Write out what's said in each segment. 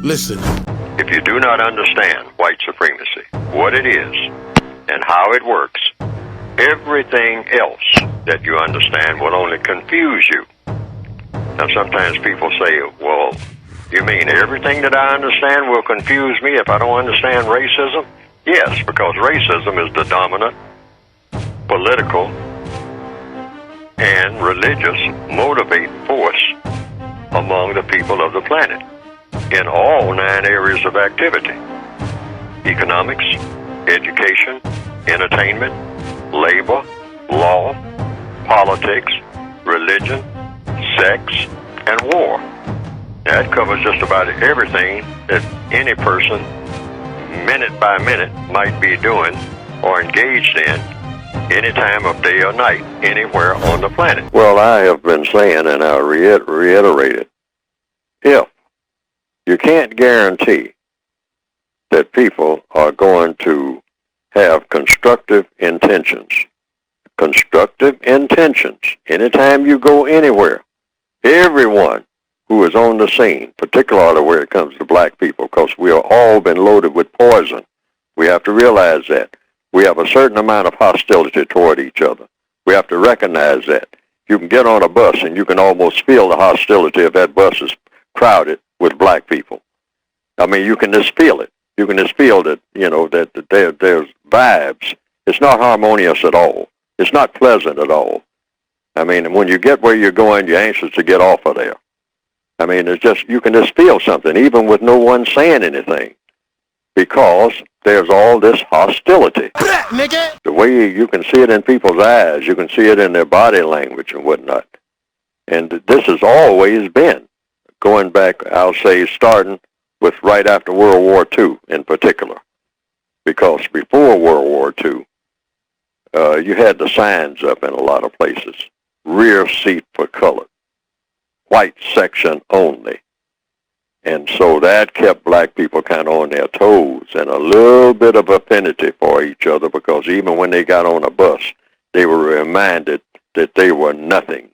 Listen. If you do not understand white supremacy, what it is, and how it works, everything else that you understand will only confuse you. Now, sometimes people say, well, you mean everything that I understand will confuse me if I don't understand racism? Yes, because racism is the dominant political and religious motivating force among the people of the planet in all 9 areas of activity: economics, education, entertainment, labor, law, politics, religion, sex, and war. That covers just about everything that any person, minute by minute, might be doing or engaged in any time of day or night, anywhere on the planet. Well, I have been saying, and I'll reiterate it, if you can't guarantee that people are going to have constructive intentions anytime you go anywhere, everyone who is on the scene, particularly where it comes to black people, because we have all been loaded with poison. We have to realize that. We have a certain amount of hostility toward each other. We have to recognize that. You can get on a bus and you can almost feel the hostility if that bus is crowded with black people. I mean, you can just feel it. You can just feel that, that there's vibes. It's not harmonious at all. It's not pleasant at all. I mean, when you get where you're going, you're anxious to get off of there. I mean, it's just, you can just feel something, even with no one saying anything, because there's all this hostility. The way you can see it in people's eyes, you can see it in their body language and whatnot. And this has always been, going back, I'll say, starting with right after World War II in particular. Because before World War II, you had the signs up in a lot of places. Rear seat for colored. White section only. And so that kept black people kind of on their toes and a little bit of affinity for each other, because even when they got on a bus, they were reminded that they were nothing,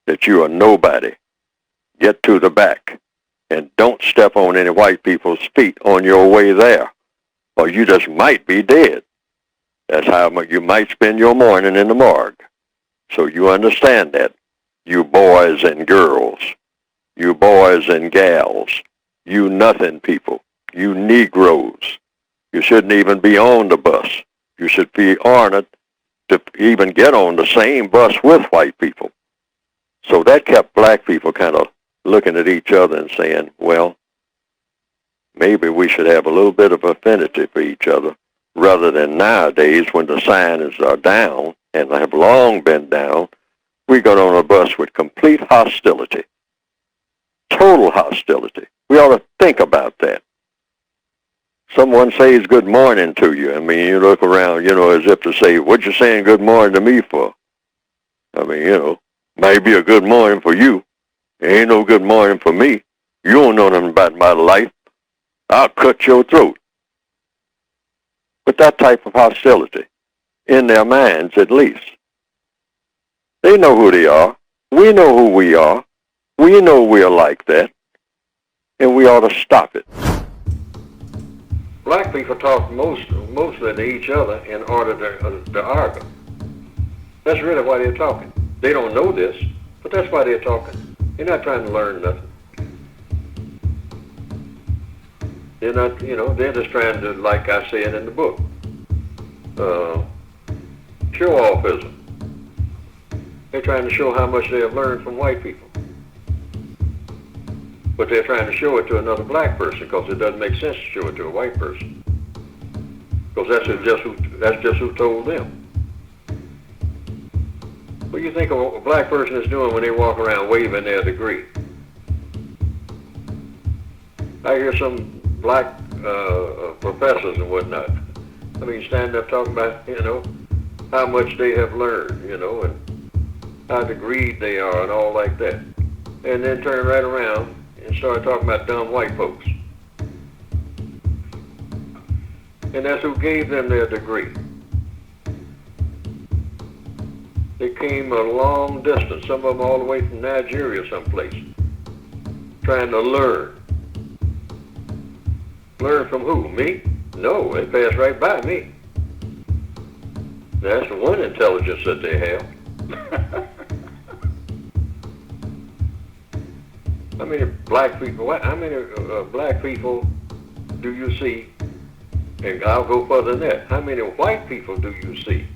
that you are nobody. Get to the back and don't step on any white people's feet on your way there, or you just might be dead. That's how you might spend your morning in the morgue. So you understand that, you boys and girls. You boys and gals, you nothing people, you Negroes. You shouldn't even be on the bus. You should be honored to even get on the same bus with white people. So that kept black people kind of looking at each other and saying, well, maybe we should have a little bit of affinity for each other, rather than nowadays when the signs are down, and have long been down, we got on a bus with complete hostility. Total hostility. We ought to think about that. Someone says good morning to you. I mean, you look around, as if to say, what you saying good morning to me for? I mean, might be a good morning for you. It ain't no good morning for me. You don't know nothing about my life. I'll cut your throat. But that type of hostility, in their minds at least. They know who they are. We know who we are. We know we're like that, and we ought to stop it. Black people talk mostly to each other in order to argue. That's really why they're talking. They don't know this, but that's why they're talking. They're not trying to learn nothing. They're not, they're just trying to, like I said in the book, show offism. They're trying to show how much they have learned from white people. But they're trying to show it to another black person, because it doesn't make sense to show it to a white person. Because that's just who told them. What do you think a black person is doing when they walk around waving their degree? I hear some black professors and whatnot. I mean, stand up talking about, how much they have learned, and how degreed they are and all like that. And then turn right around and start talking about dumb white folks. And that's who gave them their degree. They came a long distance, some of them all the way from Nigeria someplace, trying to learn. Learn from who? Me? No, they pass right by me. That's the one intelligence that they have. How many black people? How many black people do you see? And I'll go further than that. How many white people do you see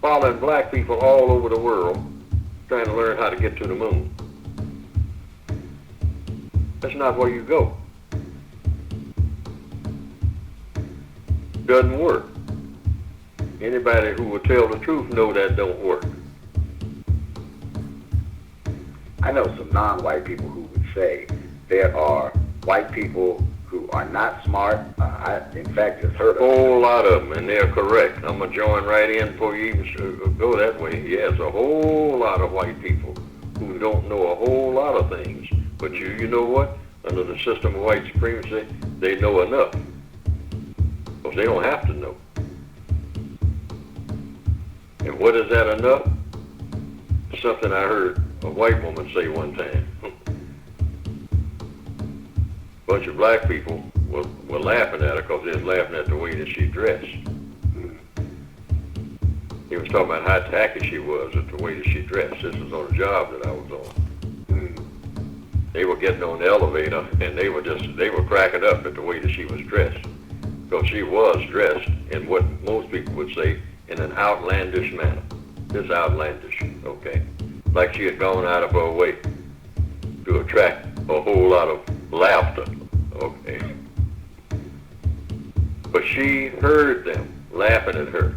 following black people all over the world, trying to learn how to get to the moon? That's not where you go. Doesn't work. Anybody who will tell the truth know that don't work. I know some non-white people who would say there are white people who are not smart. I, in fact, just heard of a whole lot of them, and they're correct. I'm going to join right in before you even go that way. Yes, a whole lot of white people who don't know a whole lot of things. But you know what? Under the system of white supremacy, they know enough. Because they don't have to know. And what is that enough? Something I heard a white woman say one time. A bunch of black people were laughing at her because they was laughing at the way that she dressed. He was talking about how tacky she was at the way that she dressed. This was on a job that I was on. They were getting on the elevator and they were cracking up at the way that she was dressed. Because she was dressed in what most people would say in an outlandish manner. Just outlandish, okay? Like she had gone out of her way to attract a whole lot of laughter, okay? But she heard them laughing at her.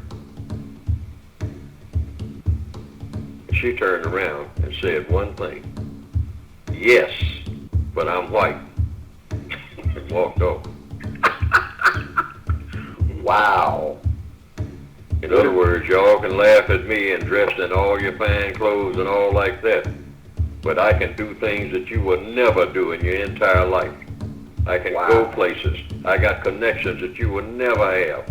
She turned around and said one thing: "Yes, but I'm white," and walked off. Wow. In other words, y'all can laugh at me and dressed in all your fine clothes and all like that, but I can do things that you will never do in your entire life. I can go places. I got connections that you will never have.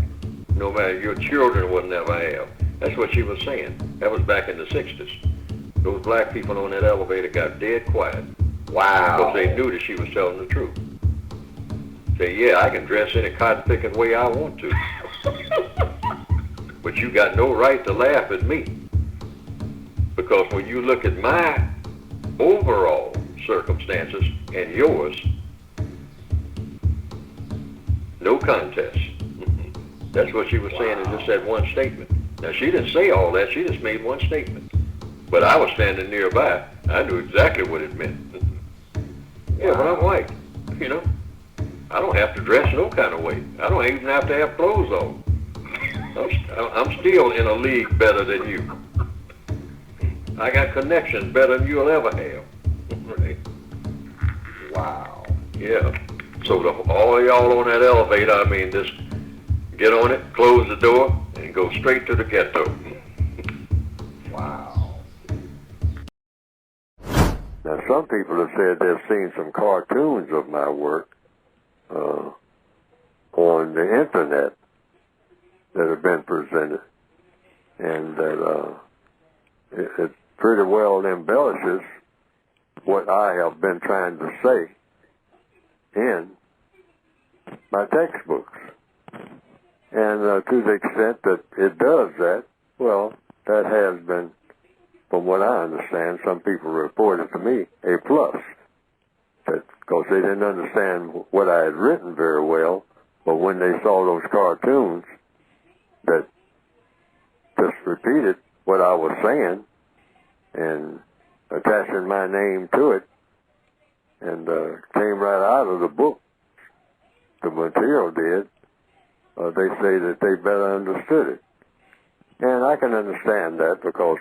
No matter, your children will never have. That's what she was saying. That was back in the 60s. Those black people on that elevator got dead quiet. Wow. Because they knew that she was telling the truth. Say, yeah, I can dress any cotton-picking way I want to. But you got no right to laugh at me. Because when you look at my overall circumstances and yours, no contest. That's what she was saying in just that one statement. Now, she didn't say all that. She just made one statement. But I was standing nearby. I knew exactly what it meant. Yeah, but I'm white, you know. I don't have to dress no kind of way. I don't even have to have clothes on. I'm still in a league better than you. I got connections better than you'll ever have. Right? Wow. Yeah. So all of y'all on that elevator, I mean, just get on it, close the door, and go straight to the ghetto. Wow. Now, some people have said they've seen some cartoons of my work on the internet that have been presented, and that it pretty well embellishes what I have been trying to say in my textbooks. And to the extent that it does that, well, that has been, from what I understand, some people reported to me, a plus. Because they didn't understand what I had written very well, but when they saw those cartoons that just repeated what I was saying and attaching my name to it, and came right out of the book, the material did, they say that they better understood it. And I can understand that because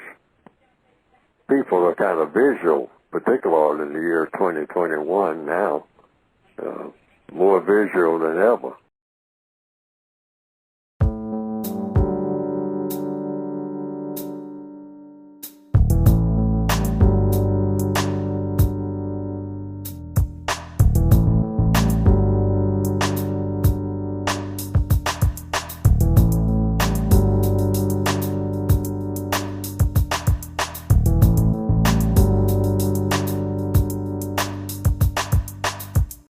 people are kind of visual, particularly in the year 2021 now, more visual than ever.